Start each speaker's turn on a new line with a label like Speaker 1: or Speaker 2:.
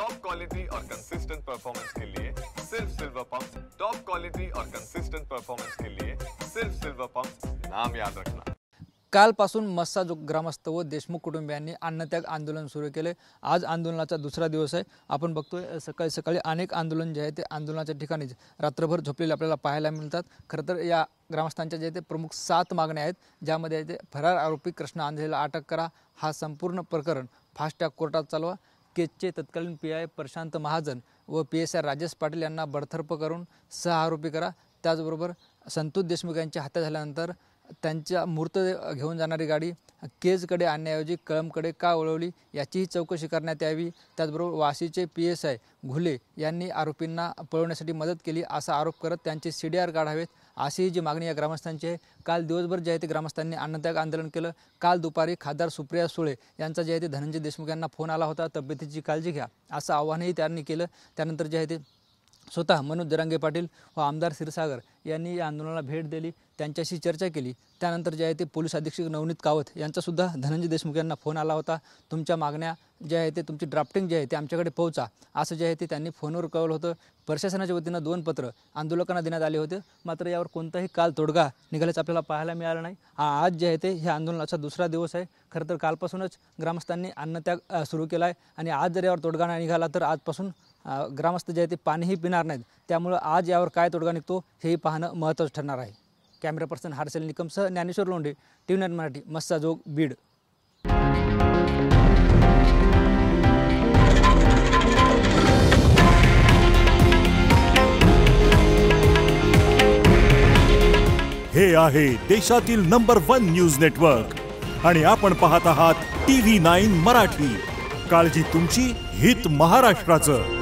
Speaker 1: Top quality और consistent performance के लिए सिर्फ सिल्वर पंप। टॉप क्वालिटी और कंसिस्टेंट परफॉर्मेंस के लिए सिर्फ सिल्वर पंप, नाम याद रखना।
Speaker 2: कालपासून मस्साजोग ग्रामस्थ व देशमुख कुटुंबियांनी अन्नत्याग आंदोलन सुरू केले। आज आंदोलनाचा दुसरा दिवस आहे। आपण बघतोय सकाळी सकाळी अनेक आंदोलन जे आहे ते आंदोलनाच्या ठिकाणी रात्रभर झोपलेले आपल्याला पाहायला मिळतात। खरं तर या ग्रामस्थांच्या जे ते प्रमुख 7 मागण्या आहेत, ज्यामध्ये ते फरार आरोपी कृष्णा आंधळेला अटक करा, हा संपूर्ण प्रकरण फास्ट ट्रॅक कोर्टात चालवा, केसचे तत्कालीन पीआय प्रशांत महाजन व पीएसआय राजेश पाटील यांना बडतर्फ करून 6 आरोपी करा, त्याचबरोबर संतोष देशमुख यांची हत्या झाल्यानंतर त्यांच्या मूर्त घेऊन जाणारी गाडी केजकडे आणण्याऐवजी कळमकडे का वळवली याचीही चौकशी करण्यात यावी। त्याचबरोबर वाशीचे पीएसआय घुले यांनी आरोपींना पळवण्यासाठी मदत केली असा आरोप करत त्यांचे सीडीआर काढावेत, अशी जी मागणी या ग्रामस्थांची आहे। काल दिवसभर जे आहे ते ग्रामस्थांनी अन्नत्याग आंदोलन केलं। काल दुपारी खासदार सुप्रिया सुळे यांचा जे आहे ते धनंजय देशमुख यांना फोन आला होता, तब्येतीची काळजी घ्या असं आवाहनही त्यांनी केलं। त्यानंतर जे आहे ते स्वतः मनोज जरांगे पाटील व आमदार क्षीरसागर यांनी या आंदोलनाला भेट दिली, त्यांच्याशी चर्चा केली। त्यानंतर जे आहे ते पोलीस अधीक्षक नवनीत कावत यांचासुद्धा धनंजय देशमुख यांना फोन आला होता। तुमच्या मागण्या जे आहे ते तुमची ड्राफ्टिंग जे आहे ते आमच्याकडे पोहोचा असं जे आहे ते त्यांनी फोनवर कळवलं होतं। प्रशासनाच्या वतीनं 2 पत्र आंदोलकांना देण्यात आले होते, मात्र यावर कोणताही काल तोडगा निघाल्याचं आपल्याला पाहायला मिळालं नाही। आज जे आहे ते ह्या आंदोलनाचा दुसरा दिवस आहे। खरं तर कालपासूनच ग्रामस्थांनी अन्नत्याग सुरू केला आहे आणि आज जर यावर तोडगा नाही निघाला तर आजपासून ग्रामस्थ जे आहे ते पाणीही पिणार नाहीत। त्यामुळे आज यावर काय तोडगा निघतो हेही पाहणं महत्त्वाचं ठरणार आहे। कॅमेरा पर्सन हर्षल निकमसह ज्ञानेश्वर लोंढे, टीव्ही 9 मराठी, मस्साजोग, बीड।
Speaker 3: हे आहे देशातील नंबर 1 न्यूज नेटवर्क आणि आपण पाहत आहात टीव्ही 9 मराठी। काळजी तुमची, हित महाराष्ट्राचं।